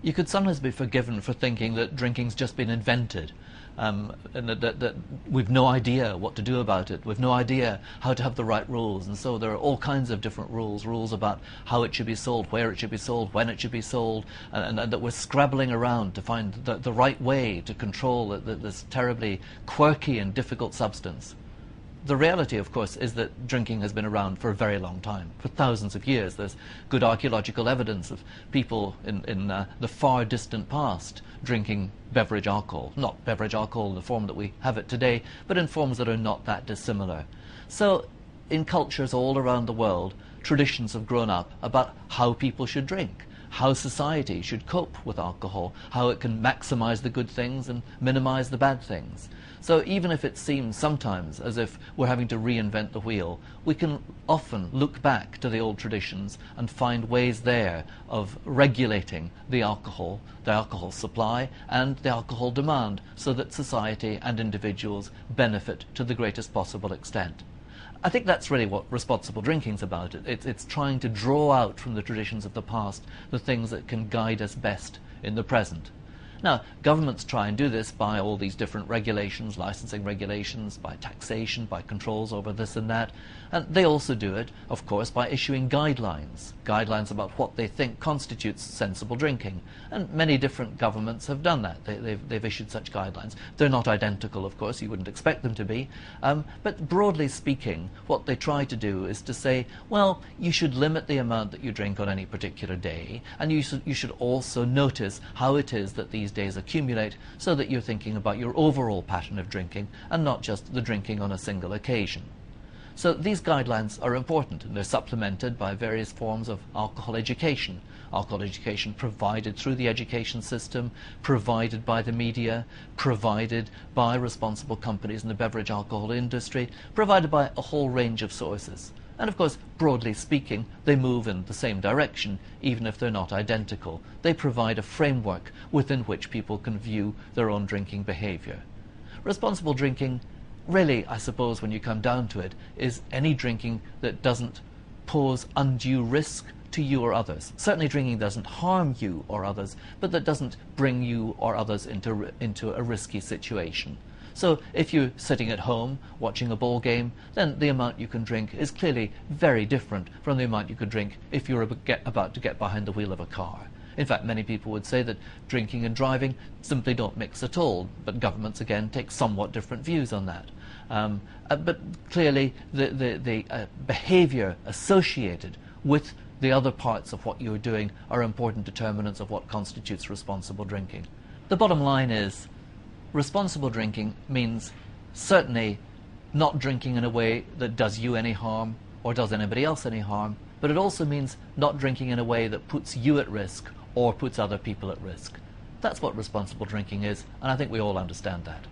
You could sometimes be forgiven for thinking that drinking's just been invented, and that we've no idea what to do about it. We've no idea how to have the right rules, and so there are all kinds of different rules about how it should be sold, where it should be sold, when it should be sold, and that we're scrabbling around to find the right way to control this terribly quirky and difficult substance. The reality, of course, is that drinking has been around for a very long time, for thousands of years. There's good archaeological evidence of people in the far distant past drinking beverage alcohol. Not beverage alcohol in the form that we have it today, but in forms that are not that dissimilar. So in cultures all around the world, traditions have grown up about how people should drink, how society should cope with alcohol, how it can maximize the good things and minimize the bad things. So even if it seems sometimes as if we're having to reinvent the wheel, we can often look back to the old traditions and find ways there of regulating the alcohol supply and the alcohol demand, so that society and individuals benefit to the greatest possible extent. I think that's really what responsible drinking's about. It's trying to draw out from the traditions of the past the things that can guide us best in the present. Now, governments try and do this by all these different regulations, licensing regulations, by taxation, by controls over this and that. And they also do it, of course, by issuing guidelines about what they think constitutes sensible drinking. And many different governments have done that. They've issued such guidelines. They're not identical, of course, you wouldn't expect them to be. But broadly speaking, what they try to do is to say, well, you should limit the amount that you drink on any particular day, and you should also notice how it is that these days accumulate, so that you're thinking about your overall pattern of drinking and not just the drinking on a single occasion. So these guidelines are important, and they're supplemented by various forms of alcohol education provided through the education system, provided by the media, provided by responsible companies in the beverage alcohol industry, provided by a whole range of sources. And of course, broadly speaking, they move in the same direction, even if they're not identical. They provide a framework within which people can view their own drinking behavior. Responsible drinking, really, I suppose, when you come down to it, is any drinking that doesn't pose undue risk to you or others. Certainly drinking doesn't harm you or others, but that doesn't bring you or others into a risky situation. So if you're sitting at home watching a ball game, then the amount you can drink is clearly very different from the amount you could drink if you're about to get behind the wheel of a car. In fact, many people would say that drinking and driving simply don't mix at all, but governments again take somewhat different views on that. But clearly the behavior associated with the other parts of what you're doing are important determinants of what constitutes responsible drinking. The bottom line is, responsible drinking means certainly not drinking in a way that does you any harm or does anybody else any harm, but it also means not drinking in a way that puts you at risk or puts other people at risk. That's what responsible drinking is, and I think we all understand that.